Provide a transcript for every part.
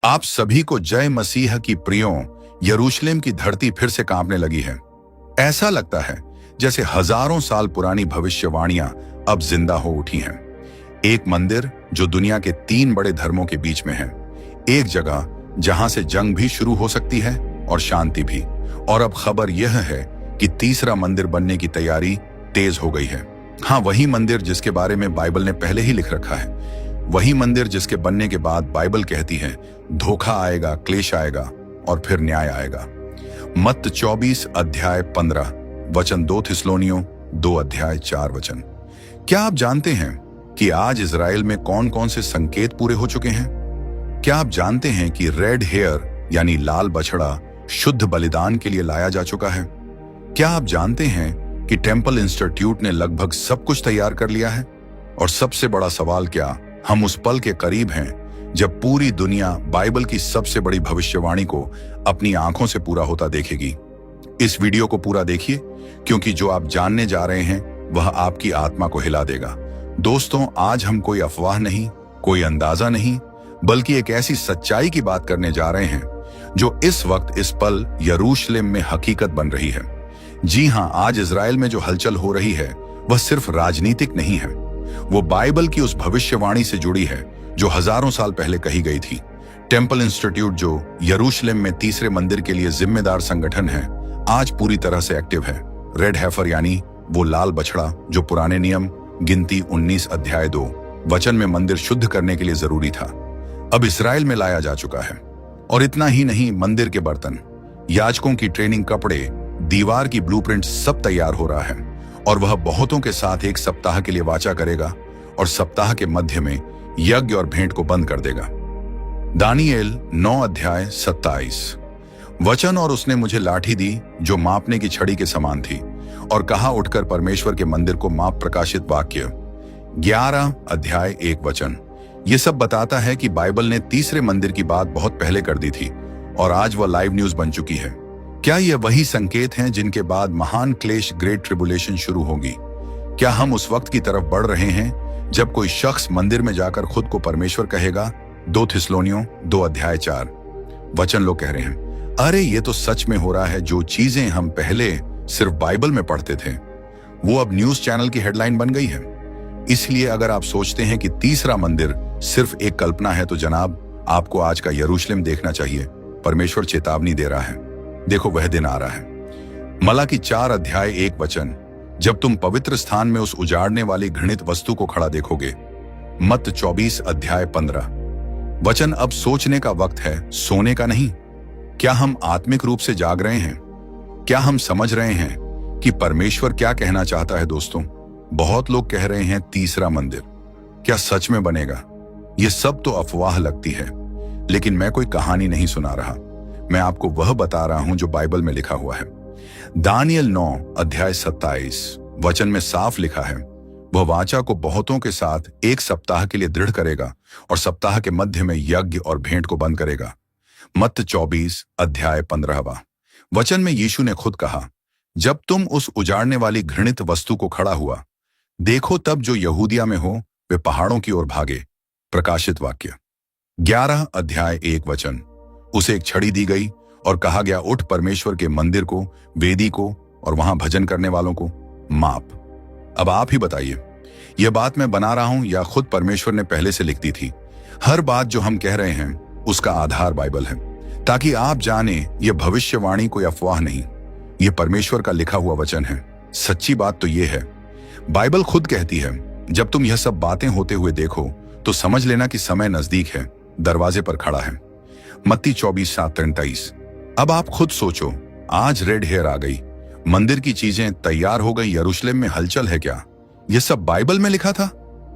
आप सभी को जय मसीह की प्रियों। यरूशलेम की धरती फिर से कांपने लगी है। ऐसा लगता है जैसे हजारों साल पुरानी भविष्यवाणियां अब जिंदा हो उठी हैं। एक मंदिर जो दुनिया के 3 बड़े धर्मों के बीच में है, एक जगह जहां से जंग भी शुरू हो सकती है और शांति भी। और अब खबर यह है कि तीसरा मंदिर बनने की तैयारी तेज हो गई है। हाँ, वही मंदिर जिसके बारे में बाइबल ने पहले ही लिख रखा है, वही मंदिर जिसके बनने के बाद बाइबल कहती है धोखा आएगा, क्लेश आएगा और फिर न्याय आएगा। मत्ती 24 अध्याय 15 वचन, 2 थिस्सलुनीयों 2 अध्याय 4 वचन। क्या आप जानते हैं कि आज इजराइल में कौन कौन से संकेत पूरे हो चुके हैं? क्या आप जानते हैं कि रेड हेयर यानी लाल बछड़ा शुद्ध बलिदान के लिए लाया जा चुका है? क्या आप जानते हैं कि टेम्पल इंस्टीट्यूट ने लगभग सब कुछ तैयार कर लिया है? और सबसे बड़ा सवाल, क्या हम उस पल के करीब हैं जब पूरी दुनिया बाइबल की सबसे बड़ी भविष्यवाणी को अपनी आंखों से पूरा होता देखेगी? इस वीडियो को पूरा देखिए, क्योंकि जो आप जानने जा रहे हैं वह आपकी आत्मा को हिला देगा। दोस्तों, आज हम कोई अफवाह नहीं, कोई अंदाजा नहीं, बल्कि एक ऐसी सच्चाई की बात करने जा रहे हैं जो इस वक्त, इस पल यरूशलेम में हकीकत बन रही है। जी हां, आज इजराइल में जो हलचल हो रही है वह सिर्फ राजनीतिक नहीं है, वो बाइबल की उस भविष्यवाणी से जुड़ी है जो हजारों साल पहले कही गई थी। टेम्पल इंस्टीट्यूट, जो यरूशलेम में तीसरे मंदिर के लिए जिम्मेदार संगठन है, आज पूरी तरह से एक्टिव है। रेड हेफर यानी वो लाल बछड़ा जो पुराने नियम गिनती 19 अध्याय 2 वचन में मंदिर शुद्ध करने के लिए जरूरी था, अब इस्राएल में लाया जा चुका है। और इतना ही नहीं, मंदिर के बर्तन, याजकों की ट्रेनिंग, कपड़े, दीवार की ब्लूप्रिंट सब तैयार हो रहा है। और वह बहुतों के साथ 1 सप्ताह के लिए वाचा करेगा और सप्ताह के मध्य में यज्ञ और भेंट को बंद कर देगा। दानियेल 9 अध्याय 27 वचन, और उसने मुझे लाठी दी जो मापने की छड़ी के समान थी और कहा, उठकर परमेश्वर के मंदिर को माप। प्रकाशित वाक्य 11 अध्याय 1 वचन। यह सब बताता है कि बाइबल ने तीसरे मंदिर की बात बहुत पहले कर दी थी और आज वह लाइव न्यूज बन चुकी है। क्या ये वही संकेत हैं जिनके बाद महान क्लेश, ग्रेट ट्रिबुलेशन शुरू होगी? क्या हम उस वक्त की तरफ बढ़ रहे हैं जब कोई शख्स मंदिर में जाकर खुद को परमेश्वर कहेगा? 2 थिस्सलुनीयों 2 अध्याय 4 वचन लोग कह रहे हैं, अरे ये तो सच में हो रहा है। जो चीजें हम पहले सिर्फ बाइबल में पढ़ते थे वो अब न्यूज चैनल की हेडलाइन बन गई है। इसलिए अगर आप सोचते हैं कि तीसरा मंदिर सिर्फ एक कल्पना है, तो जनाब, आपको आज का यरूशलेम देखना चाहिए। परमेश्वर चेतावनी दे रहा है, देखो वह दिन आ रहा है। मलाकी 4 अध्याय 1 वचन, जब तुम पवित्र स्थान में उस उजाड़ने वाली घृणित वस्तु को खड़ा देखोगे। मत्ती 24 अध्याय 15 वचन। अब सोचने का वक्त है, सोने का नहीं। क्या हम आत्मिक रूप से जाग रहे हैं? क्या हम समझ रहे हैं कि परमेश्वर क्या कहना चाहता है? दोस्तों, बहुत लोग कह रहे हैं तीसरा मंदिर क्या सच में बनेगा? ये सब तो अफवाह लगती है, लेकिन मैं कोई कहानी नहीं सुना रहा, मैं आपको वह बता रहा हूं जो बाइबल में लिखा हुआ है। दानियेल 9 अध्याय 27 वचन में साफ लिखा है, वह वाचा को बहुतों के साथ 1 सप्ताह के लिए दृढ़ करेगा और सप्ताह के मध्य में यज्ञ और भेंट को बंद करेगा। मत्ती 24 अध्याय 15 वचन में यीशु ने खुद कहा, जब तुम उस उजाड़ने वाली घृणित वस्तु को खड़ा हुआ देखो, तब जो यहूदिया में हो वे पहाड़ों की ओर भागे। प्रकाशित वाक्य 11 अध्याय 1 वचन। उसे एक छड़ी दी गई और कहा गया, उठ परमेश्वर के मंदिर को, वेदी को और वहां भजन करने वालों को माप। अब आप ही बताइए, यह बात मैं बना रहा हूं या खुद परमेश्वर ने पहले से लिख दी थी? हर बात जो हम कह रहे हैं उसका आधार बाइबल है, ताकि आप जाने यह भविष्यवाणी कोई अफवाह नहीं, यह परमेश्वर का लिखा हुआ वचन है। सच्ची बात तो यह है, बाइबल खुद कहती है, जब तुम यह सब बातें होते हुए देखो तो समझ लेना कि समय नजदीक है, दरवाजे पर खड़ा है। मत्ती 24:7-23। अब आप खुद सोचो, आज रेड हेयर आ गई, मंदिर की चीजें तैयार हो गई, यरूशलेम में हलचल है। क्या यह सब बाइबल में लिखा था?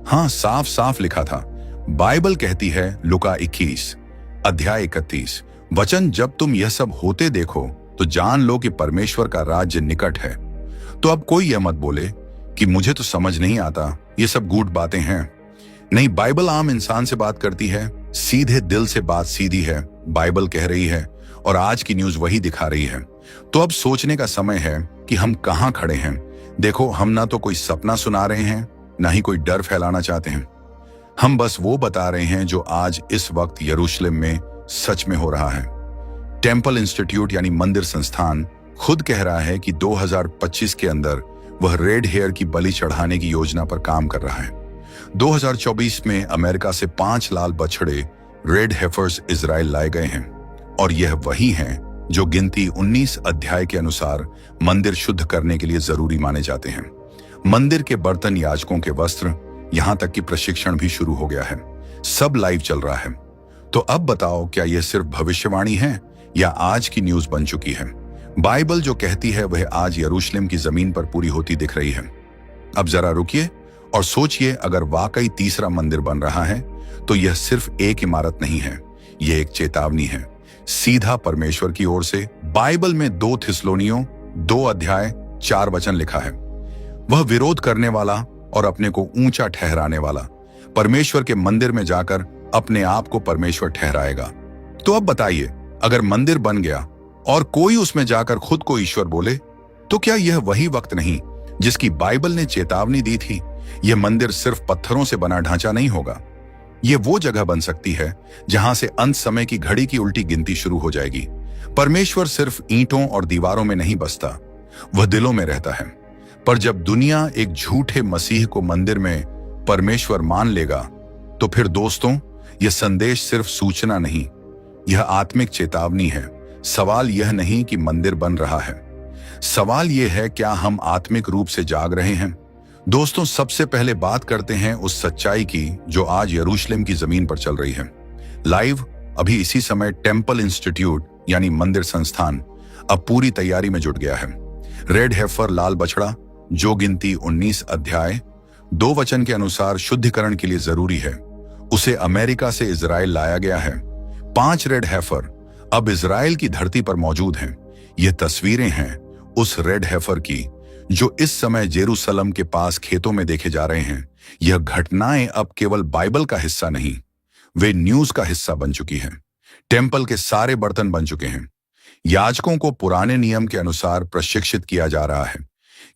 हाँ, साफ साफ लिखा था। बाइबल कहती है, लुका 21 अध्याय 31 वचन, जब तुम यह सब होते देखो तो जान लो कि परमेश्वर का राज्य निकट है। तो अब कोई यह मत बोले कि मुझे तो समझ नहीं आता, ये सब गूढ़ बातें हैं। नहीं, बाइबल आम इंसान से बात करती है, सीधे दिल से बात सीधी है। बाइबल कह रही है और आज की न्यूज वही दिखा रही है। तो अब सोचने का समय है कि हम कहां खड़े हैं। देखो, हम ना तो कोई सपना सुना रहे हैं, ना ही कोई डर फैलाना चाहते हैं। हम बस वो बता रहे हैं जो आज इस वक्त यरूशलेम में सच में हो रहा है। टेम्पल इंस्टीट्यूट यानी मंदिर संस्थान खुद कह रहा है कि 2025 के अंदर वह रेड हेयर की बलि चढ़ाने की योजना पर काम कर रहा है। 2024 में अमेरिका से 5 लाल बछड़े रेड हेफर्स इजराइल लाए गए हैं और यह वही हैं जो गिनती 19 अध्याय के अनुसार मंदिर शुद्ध करने के लिए जरूरी माने जाते हैं। मंदिर के बर्तन, याजकों के वस्त्र, यहां तक कि प्रशिक्षण भी शुरू हो गया है। सब लाइव चल रहा है। तो अब बताओ, क्या यह सिर्फ भविष्यवाणी है या आज की न्यूज बन चुकी है? बाइबल जो कहती है वह आज यरूशलेम की जमीन पर पूरी होती दिख रही है। अब जरा रुकिए और सोचिए, अगर वाकई तीसरा मंदिर बन रहा है तो यह सिर्फ एक इमारत नहीं है, यह एक चेतावनी है, सीधा परमेश्वर की ओर से। बाइबल में 2 थिस्सलुनीयों 2 अध्याय 4 वचन लिखा है, वह विरोध करने वाला और अपने को ऊंचा ठहराने वाला परमेश्वर के मंदिर में जाकर अपने आप को परमेश्वर ठहराएगा। तो अब बताइए, अगर मंदिर बन गया और कोई उसमें जाकर खुद को ईश्वर बोले, तो क्या यह वही वक्त नहीं जिसकी बाइबल ने चेतावनी दी थी? यह मंदिर सिर्फ पत्थरों से बना ढांचा नहीं होगा, यह वो जगह बन सकती है जहां से अंत समय की घड़ी की उल्टी गिनती शुरू हो जाएगी। परमेश्वर सिर्फ ईंटों और दीवारों में नहीं बसता, वह दिलों में रहता है। पर जब दुनिया एक झूठे मसीह को मंदिर में परमेश्वर मान लेगा, तो फिर दोस्तों, यह संदेश सिर्फ सूचना नहीं, यह आत्मिक चेतावनी है। सवाल यह नहीं कि मंदिर बन रहा है, सवाल यह है, क्या हम आत्मिक रूप से जाग रहे हैं? दोस्तों, सबसे पहले बात करते हैं उस सच्चाई की जो आज यरूशलेम की जमीन पर चल रही है। लाइव अभी इसी समय टेम्पल इंस्टीट्यूट यानी मंदिर संस्थान अब पूरी तैयारी में जुट गया है। रेड हेफर, लाल बछड़ा, जो गिनती 19 अध्याय 2 वचन के अनुसार शुद्धिकरण के लिए जरूरी है, उसे अमेरिका से इजराइल लाया गया है। 5 रेड हेफर अब इजराइल की धरती पर मौजूद हैं। ये तस्वीरें हैं उस रेड हेफर की जो इस समय जेरूसलम के पास खेतों में देखे जा रहे हैं। यह घटनाएं अब केवल बाइबल का हिस्सा नहीं, वे न्यूज का हिस्सा बन चुकी हैं। टेम्पल के सारे बर्तन बन चुके हैं। याजकों को पुराने नियम के अनुसार प्रशिक्षित किया जा रहा है।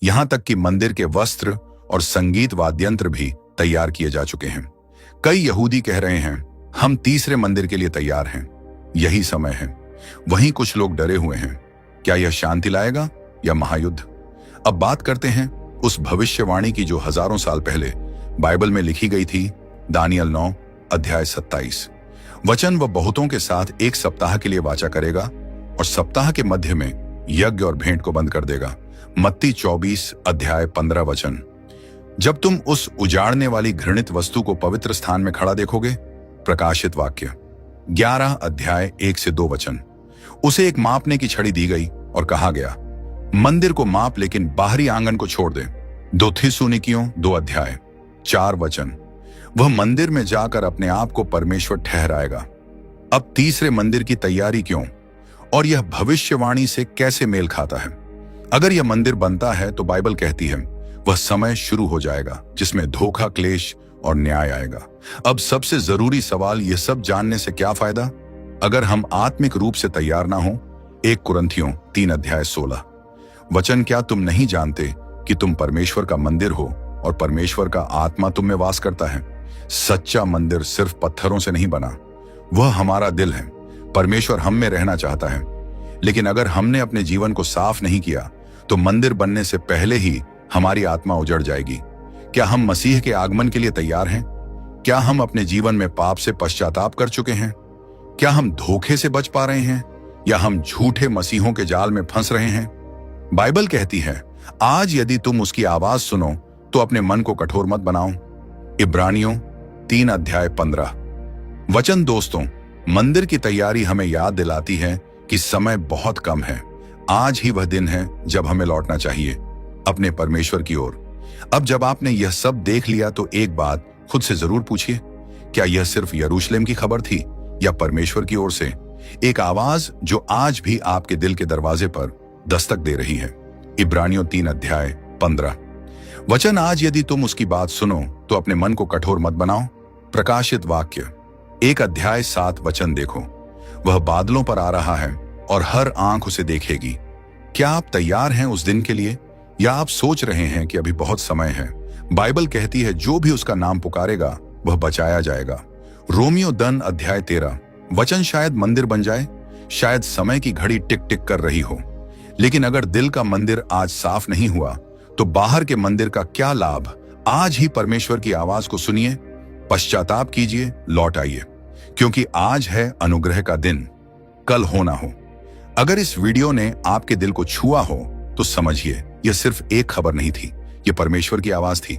यहां तक कि मंदिर के वस्त्र और संगीत वाद्यंत्र भी तैयार किए जा चुके हैं। कई यहूदी कह रहे हैं, हम तीसरे मंदिर के लिए तैयार हैं, यही समय है। वहीं कुछ लोग डरे हुए हैं, क्या यह शांति लाएगा या महायुद्ध? अब बात करते हैं उस भविष्यवाणी की जो हजारों साल पहले बाइबल में लिखी गई थी। दानियल 9 अध्याय 27 वचन, वह बहुतों के साथ 1 सप्ताह के लिए वाचा करेगा और सप्ताह के मध्य में यज्ञ और भेंट को बंद कर देगा। मत्ती 24 अध्याय 15 वचन, जब तुम उस उजाड़ने वाली घृणित वस्तु को पवित्र स्थान में खड़ा देखोगे। प्रकाशित वाक्य 11 अध्याय 1 से 2 वचन, उसे एक मापने की छड़ी दी गई और कहा गया, मंदिर को माप, लेकिन बाहरी आंगन को छोड़ दे। 2 थिस्सलुनीकियों 2 अध्याय 4 वचन, वह मंदिर में जाकर अपने आप को परमेश्वर ठहराएगा। अब तीसरे मंदिर की तैयारी क्यों और यह भविष्यवाणी से कैसे मेल खाता है? अगर यह मंदिर बनता है तो बाइबल कहती है वह समय शुरू हो जाएगा जिसमें धोखा, क्लेश और न्याय आएगा। अब सबसे जरूरी सवाल, यह सब जानने से क्या फायदा अगर हम आत्मिक रूप से तैयार ना हो? 1 कुरिन्थियों 3 अध्याय 16 वचन, क्या तुम नहीं जानते कि तुम परमेश्वर का मंदिर हो और परमेश्वर का आत्मा तुम में वास करता है? सच्चा मंदिर सिर्फ पत्थरों से नहीं बना, वह हमारा दिल है। परमेश्वर हम में रहना चाहता है, लेकिन अगर हमने अपने जीवन को साफ नहीं किया तो मंदिर बनने से पहले ही हमारी आत्मा उजड़ जाएगी। क्या हम मसीह के आगमन के लिए तैयार हैं? क्या हम अपने जीवन में पाप से पश्चाताप कर चुके हैं? क्या हम धोखे से बच पा रहे हैं या हम झूठे मसीहों के जाल में फंस रहे हैं? बाइबल कहती है, आज यदि तुम उसकी आवाज सुनो तो अपने मन को कठोर मत बनाओ। इब्रानियों 3 अध्याय 15 वचन। दोस्तों, मंदिर की तैयारी हमें याद दिलाती है कि समय बहुत कम है। आज ही वह दिन है जब हमें लौटना चाहिए अपने परमेश्वर की ओर। अब जब आपने यह सब देख लिया तो एक बात खुद से जरूर पूछिए, क्या यह सिर्फ यरूशलेम की खबर थी या परमेश्वर की ओर से एक आवाज जो आज भी आपके दिल के दरवाजे पर दस्तक दे रही है? इब्रानियों 3 अध्याय 15 वचन, आज यदि तुम उसकी बात सुनो तो अपने मन को कठोर मत बनाओ। प्रकाशित वाक्य 1 अध्याय 7 वचन देखो, वह बादलों पर आ रहा है और हर आंख उसे देखेगी। क्या आप तैयार हैं उस दिन के लिए या आप सोच रहे हैं कि अभी बहुत समय है? बाइबल कहती है जो भी उसका नाम पुकारेगा वह बचाया जाएगा। रोमियो 10 अध्याय 13 वचन शायद मंदिर बन जाए, शायद समय की घड़ी टिक टिक कर रही हो, लेकिन अगर दिल का मंदिर आज साफ नहीं हुआ तो बाहर के मंदिर का क्या लाभ। आज ही परमेश्वर की आवाज को सुनिए, पश्चाताप कीजिए, लौट आइए, क्योंकि आज है अनुग्रह का दिन, कल हो ना हो। अगर इस वीडियो ने आपके दिल को छुआ हो तो समझिए यह सिर्फ एक खबर नहीं थी, यह परमेश्वर की आवाज थी।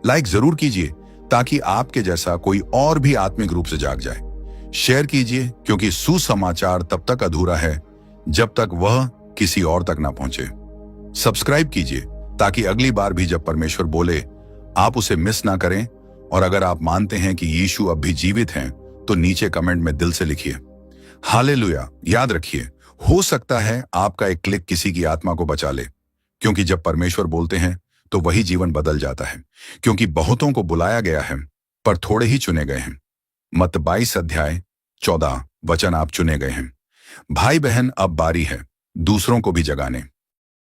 लाइक जरूर कीजिए ताकि आपके जैसा कोई और भी आत्मिक रूप से जाग जाए। शेयर कीजिए क्योंकि सुसमाचार तब तक अधूरा है जब तक वह किसी और तक ना पहुंचे। सब्सक्राइब कीजिए ताकि अगली बार भी जब परमेश्वर बोले आप उसे मिस ना करें। और अगर आप मानते हैं कि यीशु अब भी जीवित हैं तो नीचे कमेंट में दिल से लिखिए हालेलुया। याद रखिए, हो सकता है आपका एक क्लिक किसी की आत्मा को बचा ले, क्योंकि जब परमेश्वर बोलते हैं तो वही जीवन बदल जाता है। क्योंकि बहुतों को बुलाया गया है पर थोड़े ही चुने गए हैं। मत्ती 22:14 वचन आप चुने गए हैं। भाई बहन, अब बारी है दूसरों को भी जगाने।